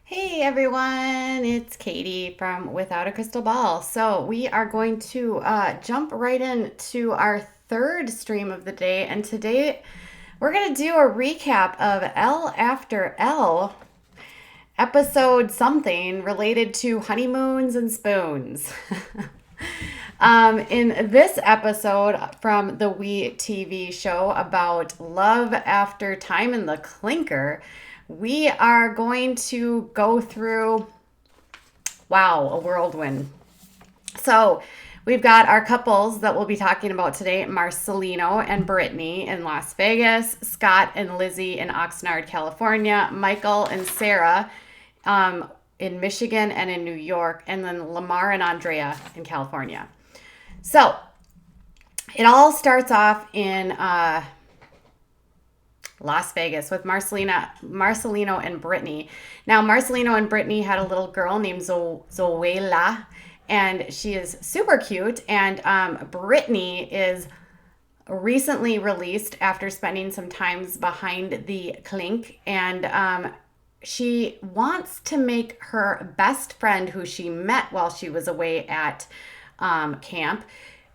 Hey everyone, it's Katie from Without a Crystal Ball. So, we are going to jump right into our third stream of the day, and today we're going to do a recap of L After L, episode something related to honeymoons and spoons. In this episode from the WOACB show about love after time in the clinker, we are going to go through, wow, a whirlwind. So we've got our couples that we'll be talking about today, Marcelino and Brittany in Las Vegas, Scott and Lizzie in Oxnard, California, Michael and Sarah in Michigan and in New York, and then Lamar and Andrea in California. So it all starts off in Las Vegas with Marcelino and Brittany. Now, Marcelino and Brittany had a little girl named Zoela, and she is super cute. And Brittany is recently released after spending some time behind the clink, and she wants to make her best friend, who she met while she was away at camp,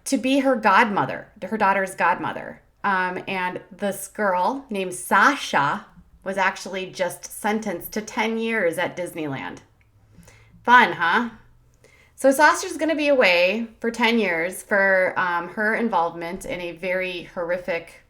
to be her godmother, her daughter's godmother. And this girl named Sasha was actually just sentenced to 10 years at Disneyland. Fun, huh? So Sasha's going to be away for 10 years for her involvement in a very horrific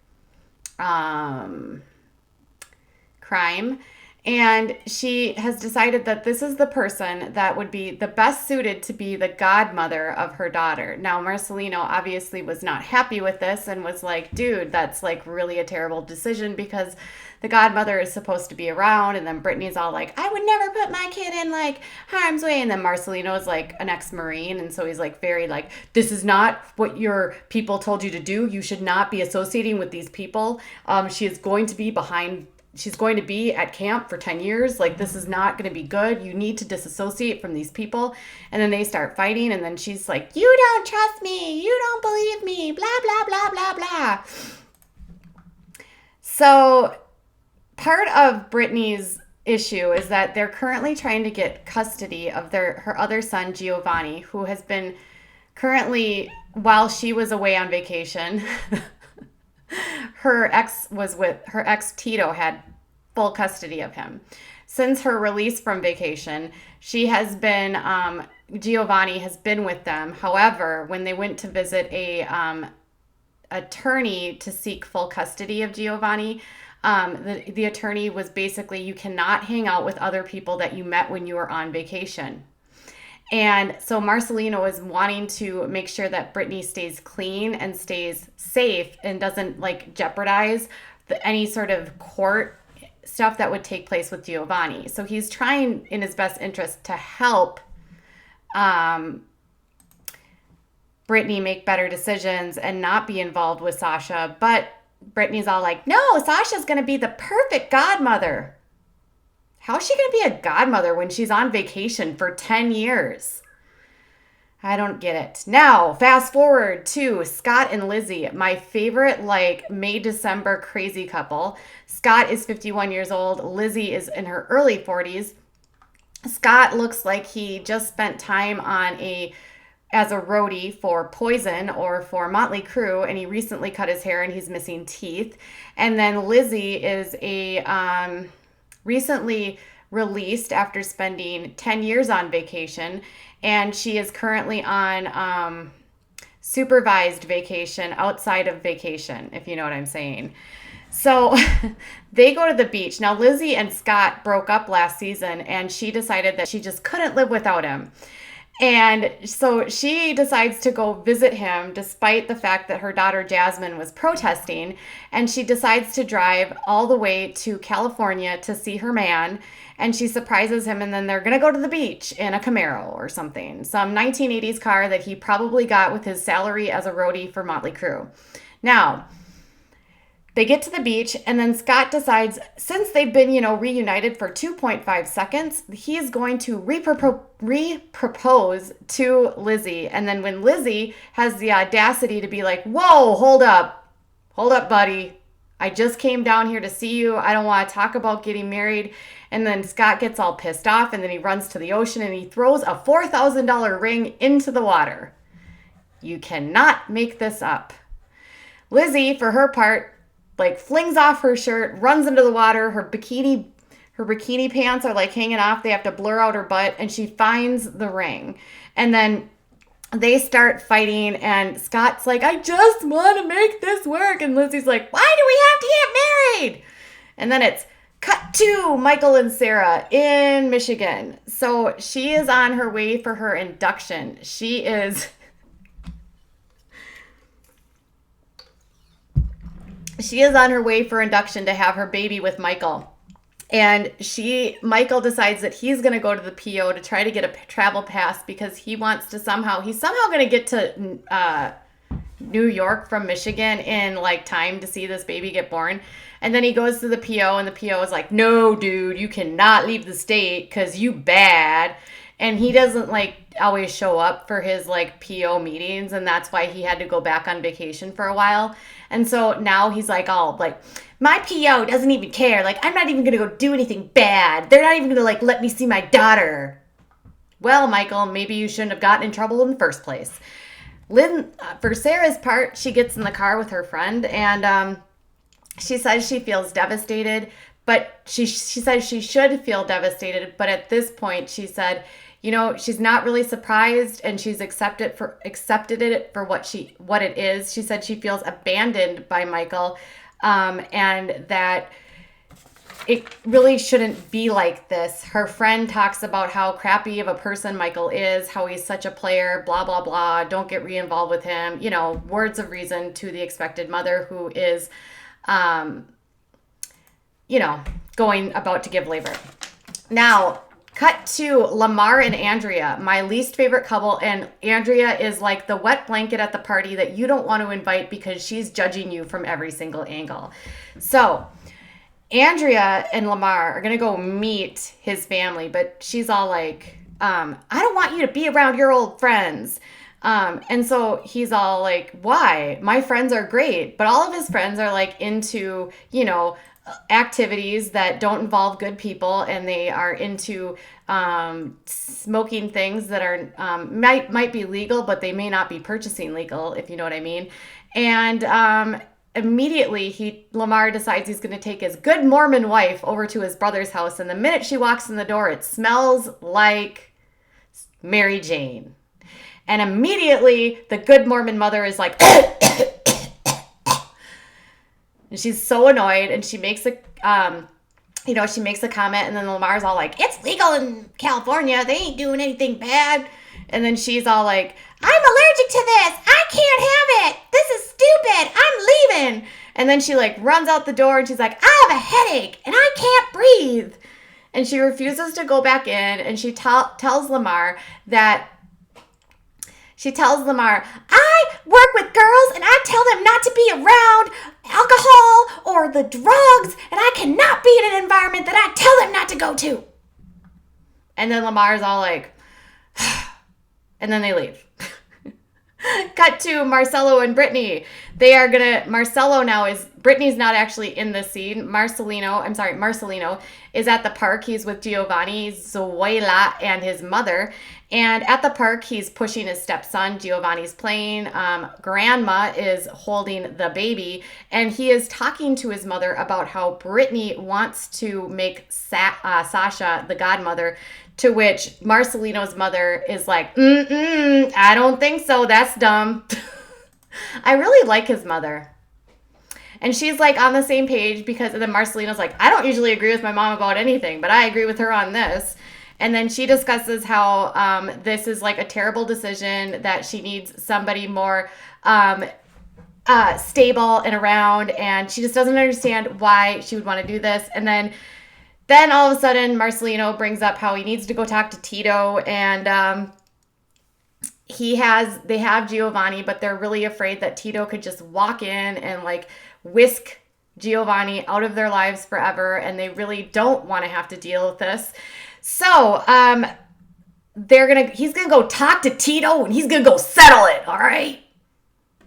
crime. And she has decided that this is the person that would be the best suited to be the godmother of her daughter. Now, Marcelino obviously was not happy with this and was like, dude, that's like really a terrible decision because the godmother is supposed to be around. And then Brittany's all like, I would never put my kid in like harm's way. And then Marcelino is like an ex-Marine. And so he's like very like, this is not what your people told you to do. You should not be associating with these people. She is going to be she's going to be at camp for 10 years. Like, this is not going to be good. You need to disassociate from these people. And then they start fighting. And then she's like, you don't trust me. You don't believe me. Blah, blah, blah, blah, blah. So part of Brittany's issue is that they're currently trying to get custody of her other son, Giovanni, who has been currently, while she was away on vacation, her ex Tito had full custody of him. Since her release from vacation, Giovanni has been with them. However, when they went to visit a attorney to seek full custody of Giovanni, the attorney was basically, you cannot hang out with other people that you met when you were on vacation. And so Marcelino is wanting to make sure that Brittany stays clean and stays safe and doesn't like jeopardize any sort of court stuff that would take place with Giovanni. So he's trying in his best interest to help Brittany make better decisions and not be involved with Sasha. But Brittany's all like, no, Sasha's going to be the perfect godmother. How is she going to be a godmother when she's on vacation for 10 years? I don't get it. Now, fast forward to Scott and Lizzie, my favorite, like, May-December crazy couple. Scott is 51 years old. Lizzie is in her early 40s. Scott looks like he just spent time as a roadie for Poison or for Motley Crue, and he recently cut his hair and he's missing teeth. And then Lizzie is recently released after spending 10 years on vacation, and she is currently on supervised vacation outside of vacation, if you know what I'm saying. So they go to the beach. Now, Lizzie and Scott broke up last season, and she decided that she just couldn't live without him. And so she decides to go visit him despite the fact that her daughter Jasmine was protesting. And she decides to drive all the way to California to see her man. And she surprises him, and then they're going to go to the beach in a Camaro or something. Some 1980s car that he probably got with his salary as a roadie for Motley Crue. Now, they get to the beach, and then Scott decides, since they've been, reunited for 2.5 seconds, he's going to re-propose to Lizzie. And then when Lizzie has the audacity to be like, whoa, hold up, buddy. I just came down here to see you. I don't want to talk about getting married. And then Scott gets all pissed off, and then he runs to the ocean, and he throws a $4,000 ring into the water. You cannot make this up. Lizzie, for her part, flings off her shirt, runs into the water. Her bikini pants are hanging off. They have to blur out her butt, and she finds the ring. And then they start fighting, and Scott's like, I just want to make this work. And Lizzie's like, why do we have to get married? And then it's cut to Michael and Sarah in Michigan. So she is on her way for her induction. She is on her way for induction to have her baby with Michael. And Michael decides that he's going to go to the PO to try to get a travel pass because he's somehow going to get to New York from Michigan in time to see this baby get born. And then he goes to the PO, and the PO is like, no, dude, you cannot leave the state because you bad. And he doesn't always show up for his PO meetings, and that's why he had to go back on vacation for a while. And so now he's my PO doesn't even care. I'm not even going to go do anything bad. They're not even going to let me see my daughter. Well, Michael, maybe you shouldn't have gotten in trouble in the first place. For Sarah's part, she gets in the car with her friend, and she says she feels devastated, but she says she should feel devastated. But at this point, she said, she's not really surprised, and she's accepted it for what it is. She said she feels abandoned by Michael, and that it really shouldn't be like this. Her friend talks about how crappy of a person Michael is, how he's such a player, blah, blah, blah. Don't get re-involved with him. Words of reason to the expected mother who is, going about to give labor. Now, cut to Lamar and Andrea, my least favorite couple, and Andrea is the wet blanket at the party that you don't want to invite because she's judging you from every single angle. So Andrea and Lamar are going to go meet his family, but she's all I don't want you to be around your old friends. And so he's all why? My friends are great, but all of his friends are into, activities that don't involve good people, and they are into smoking things that are might be legal, but they may not be purchasing legal, if you know what I mean. And immediately Lamar decides he's going to take his good Mormon wife over to his brother's house, and the minute she walks in the door, it smells like Mary Jane. And immediately the good Mormon mother is like, and she's so annoyed, and she makes a comment, and then Lamar's all like, it's legal in California. They ain't doing anything bad. And then she's all like, I'm allergic to this. I can't have it. This is stupid. I'm leaving. And then she runs out the door, and she's like, I have a headache and I can't breathe. And she refuses to go back in, and she tells Lamar, I work with girls, and I tell them not to be around alcohol or the drugs, and I cannot be in an environment that I tell them not to go to. And then Lamar's all like, and then they leave. Cut to Marcelo and Brittany. Brittany's not actually in this scene. Marcelino is at the park. He's with Giovanni, Zoila, and his mother. And at the park, he's pushing his stepson. Giovanni's playing. Grandma is holding the baby. And he is talking to his mother about how Brittany wants to make Sasha the godmother, to which Marcelino's mother is like, I don't think so. That's dumb. I really like his mother. And she's on the same page, because then Marcelino's like, I don't usually agree with my mom about anything, but I agree with her on this. And then she discusses how this is like a terrible decision, that she needs somebody more stable and around, and she just doesn't understand why she would want to do this. And then all of a sudden, Marcelino brings up how he needs to go talk to Tito, and they have Giovanni, but they're really afraid that Tito could just walk in and like whisk Giovanni out of their lives forever, and they really don't want to have to deal with this. So he's gonna go talk to Tito, and he's gonna go settle it. All right.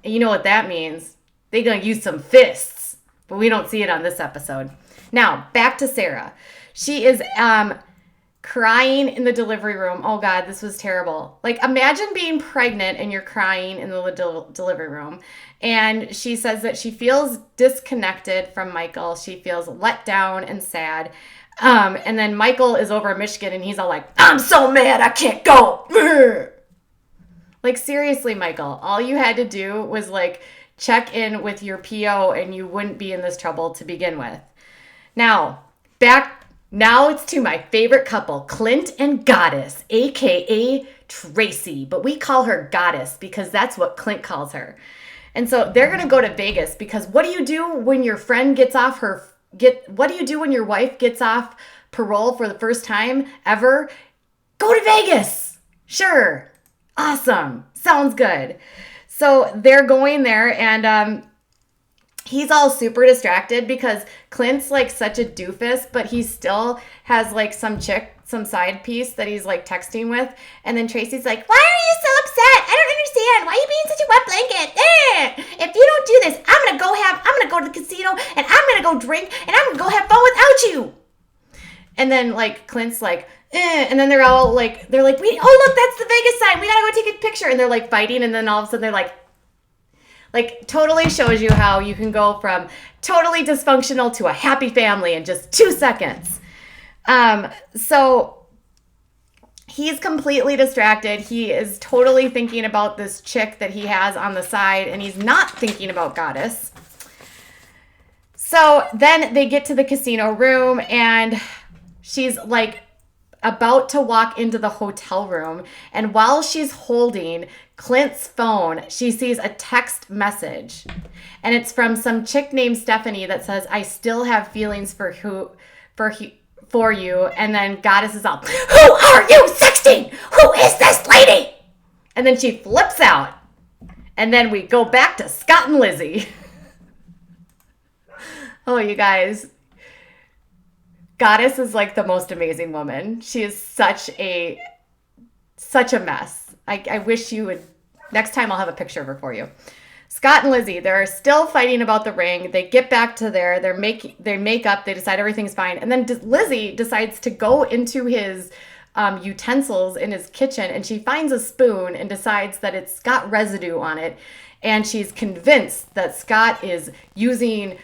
And you know what that means? They're gonna use some fists, but we don't see it on this episode. Now back to Sarah. She is crying in the delivery room. Oh God, this was terrible. Like, imagine being pregnant and you're crying in the delivery room. And she says that she feels disconnected from Michael. She feels let down and sad. And then Michael is over in Michigan, and he's all like, I'm so mad I can't go. Like, seriously, Michael, all you had to do was like check in with your PO and you wouldn't be in this trouble to begin with. Now it's to my favorite couple, Clint and Goddess, aka Tracy, but we call her Goddess because that's what Clint calls her. And so they're going to go to Vegas because what do you do when your friend what do you do when your wife gets off parole for the first time ever? Go to Vegas. Sure. Awesome. Sounds good. So they're going there, and he's all super distracted because Clint's like such a doofus, but he still has like some side piece that he's like texting with. And then Tracy's like, why are you so upset? I don't understand. Why are you being such a wet blanket? If you don't do this, I'm going to go to the casino, and I'm going to go drink, and I'm going to go have fun without you. And then like Clint's like, and then they're like, oh look, that's the Vegas sign. We gotta go take a picture. And they're like fighting, and then all of a sudden they're like totally shows you how you can go from totally dysfunctional to a happy family in just 2 seconds. So he's completely distracted. He is totally thinking about this chick that he has on the side, and he's not thinking about Goddess. So then they get to the casino room, and she's like about to walk into the hotel room, and while she's holding Clint's phone, she sees a text message, and it's from some chick named Stephanie that says, I still have feelings for you. And then Goddess is all, who are you sexting? Who is this lady? And then she flips out, and then we go back to Scott and Lizzie. Oh, you guys, Goddess is like the most amazing woman. She is such a mess. I wish you would, next time I'll have a picture of her for you. Scott and Lizzie, they're still fighting about the ring. They get back to they make up, they decide everything's fine. And then Lizzie decides to go into his utensils in his kitchen, and she finds a spoon and decides that it's got residue on it. And she's convinced that Scott is using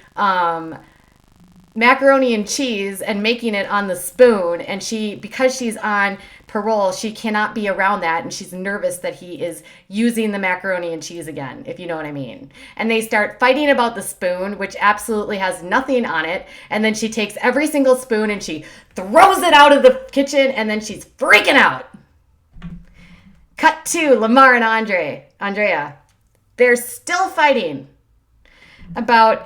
macaroni and cheese and making it on the spoon, and because she's on parole, she cannot be around that, and she's nervous that he is using the macaroni and cheese again, if you know what I mean. And they start fighting about the spoon, which absolutely has nothing on it, and then she takes every single spoon and she throws it out of the kitchen, and then she's freaking out. Cut to Lamar and Andrea. They're still fighting about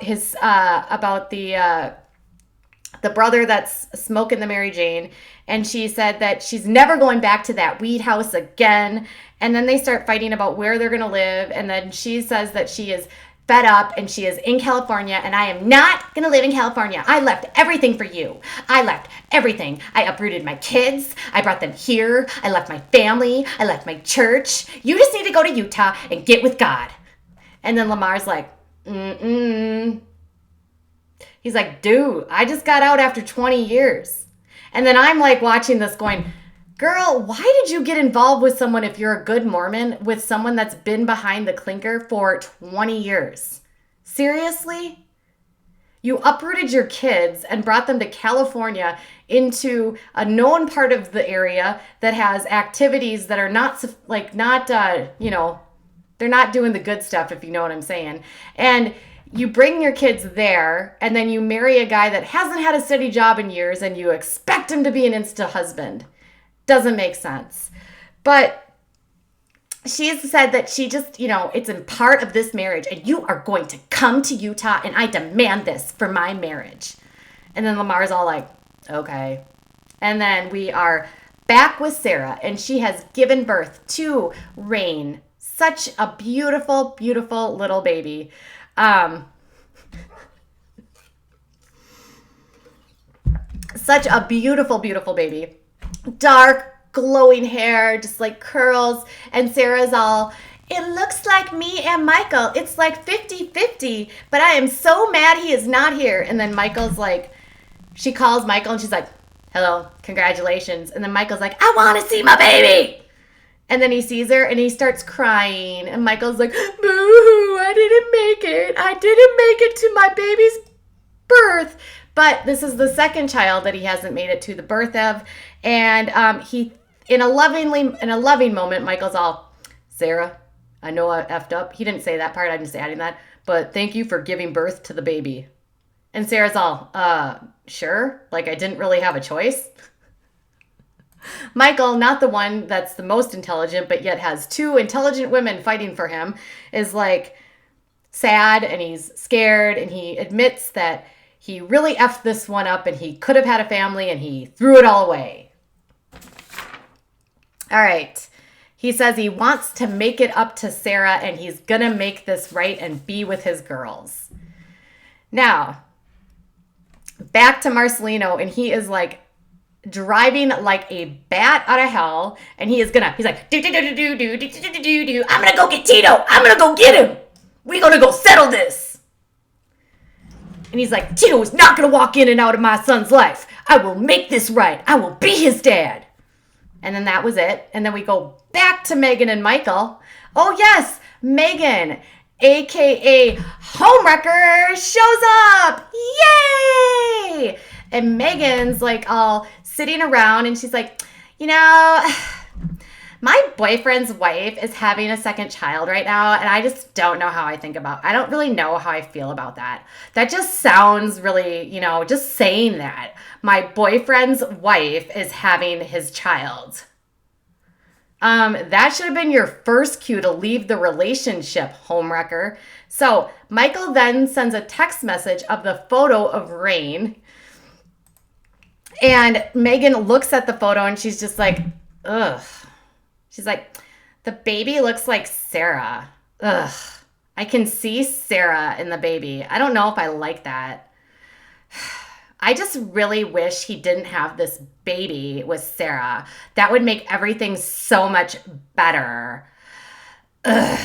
the brother that's smoking the Mary Jane, and she said that she's never going back to that weed house again. And then they start fighting about where they're going to live, and then she says that she is fed up and she is in California, and I am not going to live in California. I left everything for you. I left everything. I uprooted my kids. I brought them here. I left my family. I left my church. You just need to go to Utah and get with God. And then Lamar's like, He's like, dude, I just got out after 20 years. And then I'm like watching this going, girl, why did you get involved with someone, if you're a good Mormon, with someone that's been behind the clinker for 20 years? Seriously? You uprooted your kids and brought them to California, into a known part of the area that has activities that are they're not doing the good stuff, if you know what I'm saying. And you bring your kids there, and then you marry a guy that hasn't had a steady job in years, and you expect him to be an insta husband. Doesn't make sense. But she said that she just, it's a part of this marriage, and you are going to come to Utah, and I demand this for my marriage. And then Lamar's all like, okay. And then we are back with Sarah, and she has given birth to Rain. Such a beautiful, beautiful little baby. Such a beautiful, beautiful baby. Dark, glowing hair, just like curls. And Sarah's all, it looks like me and Michael. It's like 50-50, but I am so mad he is not here. And then Michael's like, she calls Michael and she's like, hello, congratulations. And then Michael's like, I want to see my baby. And then he sees her and he starts crying. And Michael's like, boo, I didn't make it. I didn't make it to my baby's birth. But this is the second child that he hasn't made it to the birth of. And he, in a loving moment, Michael's all, Sarah, I know I effed up. He didn't say that part. I'm just adding that. But thank you for giving birth to the baby. And Sarah's all, sure. Like I didn't really have a choice. Michael, not the one that's the most intelligent, but yet has two intelligent women fighting for him, is like sad and he's scared. And he admits that he really effed this one up and he could have had a family and he threw it all away. All right. He says he wants to make it up to Sarah and he's going to make this right and be with his girls. Now, back to Marcelino, and he is like driving like a bat out of hell, and he's like, I'm going to go get Tito. I'm going to go get him. We're going to go settle this. And he's like, Tito is not going to walk in and out of my son's life. I will make this right. I will be his dad. And then that was it. And then we go back to Megan and Michael. Oh, yes, Megan, a.k.a. Homewrecker, shows up. Yay! And Megan's like all sitting around, and she's like, my boyfriend's wife is having a second child right now, and I just don't know how I don't really know how I feel about that. That just sounds really, just saying that. My boyfriend's wife is having his child. That should have been your first cue to leave the relationship, homewrecker. So Michael then sends a text message of the photo of Rain, and Megan looks at the photo and she's just like, ugh. She's like, the baby looks like Sarah. Ugh. I can see Sarah in the baby. I don't know if I like that. I just really wish he didn't have this baby with Sarah. That would make everything so much better. Ugh.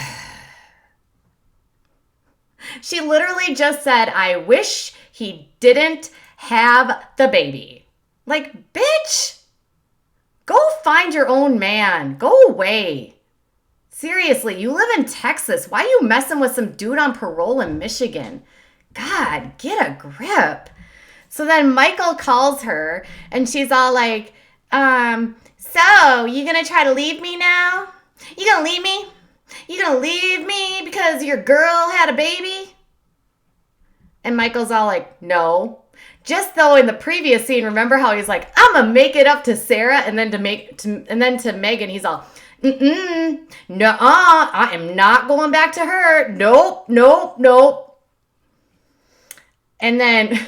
She literally just said, I wish he didn't have the baby. Like, bitch. Go find your own man. Go away. Seriously, you live in Texas. Why are you messing with some dude on parole in Michigan? God, get a grip. So then Michael calls her and she's all like, so you gonna try to leave me now? You gonna leave me? You gonna leave me because your girl had a baby? And Michael's all like, no. Just though in the previous scene, remember how he's like, I'm gonna make it up to Sarah, and then to Megan, he's all, nuh-uh, I am not going back to her. Nope. And then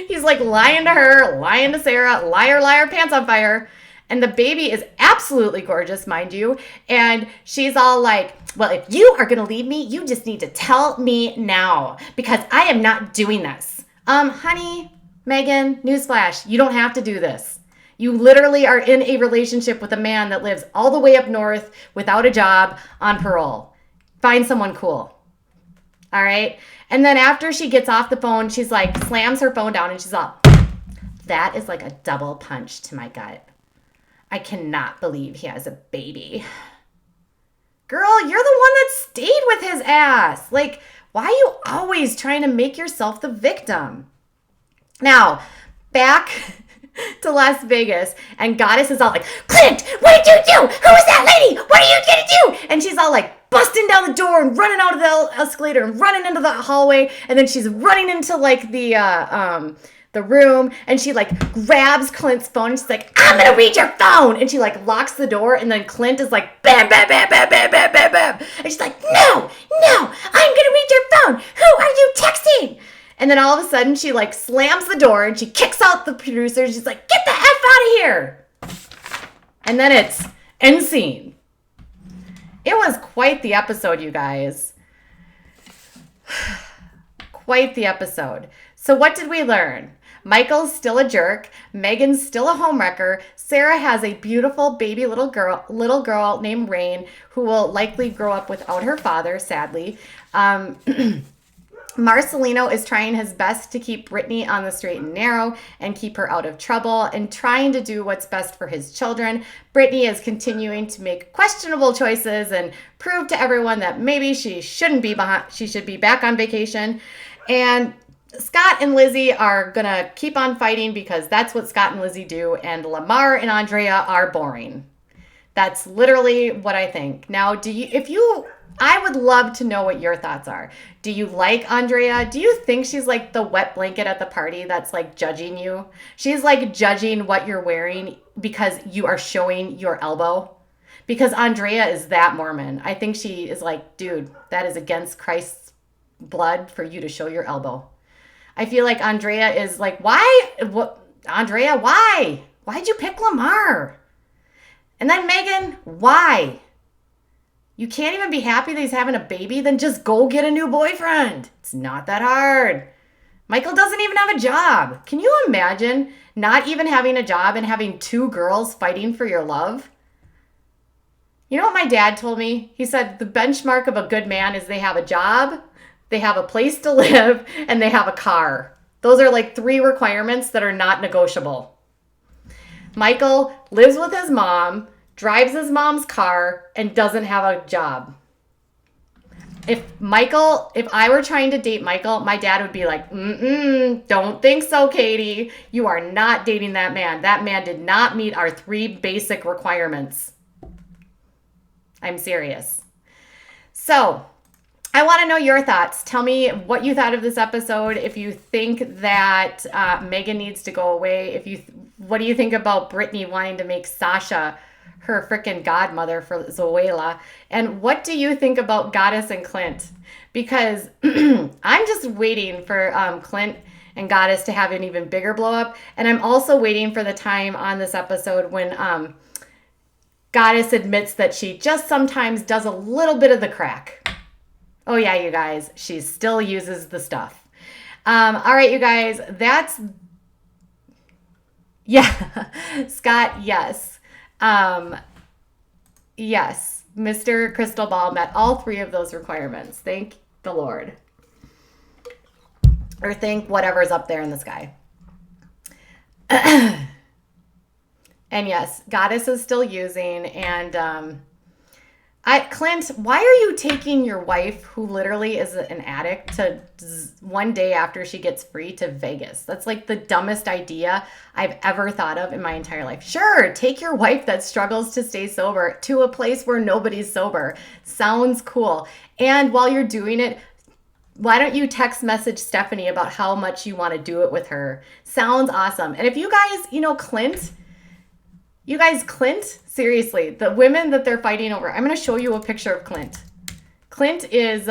he's like lying to her, lying to Sarah, liar, pants on fire. And the baby is absolutely gorgeous, mind you. And she's all like, well, if you are gonna leave me, you just need to tell me now, because I am not doing this. Honey, Megan, newsflash, you don't have to do this. You literally are in a relationship with a man that lives all the way up north without a job on parole. Find someone cool. All right? And then after she gets off the phone, she's like, slams her phone down and she's all, that is like a double punch to my gut. I cannot believe he has a baby. Girl, you're the one that stayed with his ass. Like, why are you always trying to make yourself the victim? Now, back to Las Vegas, and Goddess is all like, Clint, what did you do? Who is that lady? What are you gonna do? And she's all like busting down the door and running out of the escalator and running into the hallway, and then she's running into like the the room, and she like grabs Clint's phone. And she's like, I'm gonna read your phone, and she like locks the door, and then Clint is like, bam, bam, bam, bam, bam, bam, bam, bam, and she's like, no, I'm gonna read your phone. Who are you texting? And then all of a sudden she like slams the door and she kicks out the producer, and she's like, get the F out of here. And then it's end scene. It was quite the episode, you guys. Quite the episode. So what did we learn? Michael's still a jerk. Megan's still a homewrecker. Sarah has a beautiful baby little girl named Rain, who will likely grow up without her father, sadly. Marcelino is trying his best to keep Brittany on the straight and narrow and keep her out of trouble and trying to do what's best for his children. Brittany is continuing to make questionable choices and prove to everyone that maybe she shouldn't be she should be back on vacation. And Scott and Lizzie are going to keep on fighting because that's what Scott and Lizzie do. And Lamar and Andrea are boring. That's literally what I think. Now, I would love to know what your thoughts are. Do you like Andrea? Do you think she's like the wet blanket at the party that's like judging you? She's like judging what you're wearing because you are showing your elbow. Because Andrea is that Mormon. I think she is like, dude, that is against Christ's blood for you to show your elbow. I feel like Andrea is like, why? What, Andrea, why? Why'd you pick Lamar? And then Megan, why? You can't even be happy that he's having a baby? Then just go get a new boyfriend. It's not that hard. Michael doesn't even have a job. Can you imagine not even having a job and having two girls fighting for your love? You know what my dad told me? He said the benchmark of a good man is they have a job, they have a place to live, and they have a car. Those are like 3 requirements that are not negotiable. Michael lives with his mom, drives his mom's car, and doesn't have a job. If I were trying to date Michael, my dad would be like, don't think so, Katie. You are not dating that man. That man did not meet our 3 basic requirements. I'm serious. So, I want to know your thoughts. Tell me what you thought of this episode. If you think that Megan needs to go away. What do you think about Brittany wanting to make Sasha her freaking godmother for Zoela? And what do you think about Goddess and Clint? Because I'm just waiting for Clint and Goddess to have an even bigger blow up. And I'm also waiting for the time on this episode when Goddess admits that she just sometimes does a little bit of the crack. Oh yeah, you guys, she still uses the stuff. All right, you guys, yeah, Scott, yes. Yes, Mr. Crystal Ball met all 3 of those requirements. Thank the Lord. Or thank whatever's up there in the sky. And yes, Goddess is still using. And Clint, why are you taking your wife, who literally is an addict, to one day after she gets free to Vegas? That's like the dumbest idea I've ever thought of in my entire life. Sure, take your wife that struggles to stay sober to a place where nobody's sober. Sounds cool. And while you're doing it, why don't you text message Stephanie about how much you want to do it with her? Sounds awesome. And if you guys, Clint, seriously, the women that they're fighting over, I'm going to show you a picture of Clint. Clint is,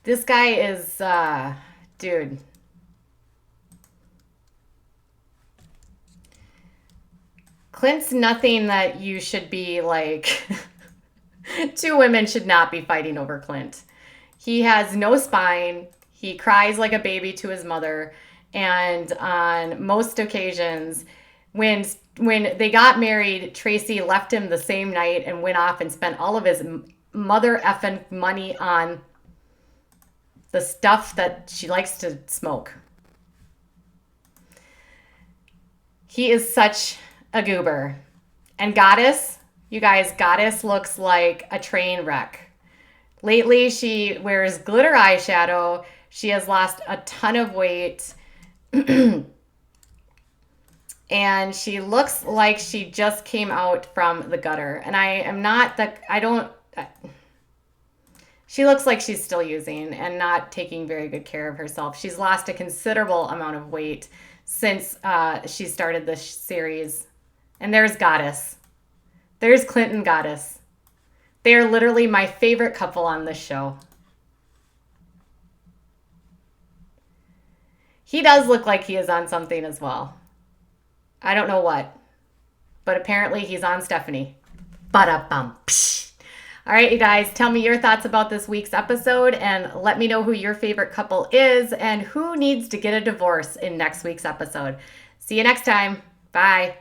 this guy is, dude. Clint's nothing that you should be like, 2 women should not be fighting over Clint. He has no spine. He cries like a baby to his mother. And on most occasions, when they got married, Tracy left him the same night and went off and spent all of his mother effing money on the stuff that she likes to smoke. He is such a goober. And Goddess, you guys, Goddess looks like a train wreck. Lately, she wears glitter eyeshadow. She has lost a ton of weight. and she looks like she just came out from the gutter. And I am not the, I don't, she looks like she's still using and not taking very good care of herself. She's lost a considerable amount of weight since she started this series. And there's Goddess. There's Clint and Goddess. They are literally my favorite couple on this show. He does look like he is on something as well. I don't know what, but apparently he's on Stephanie. Ba-da-bum. Psh. All right, you guys, tell me your thoughts about this week's episode and let me know who your favorite couple is and who needs to get a divorce in next week's episode. See you next time. Bye.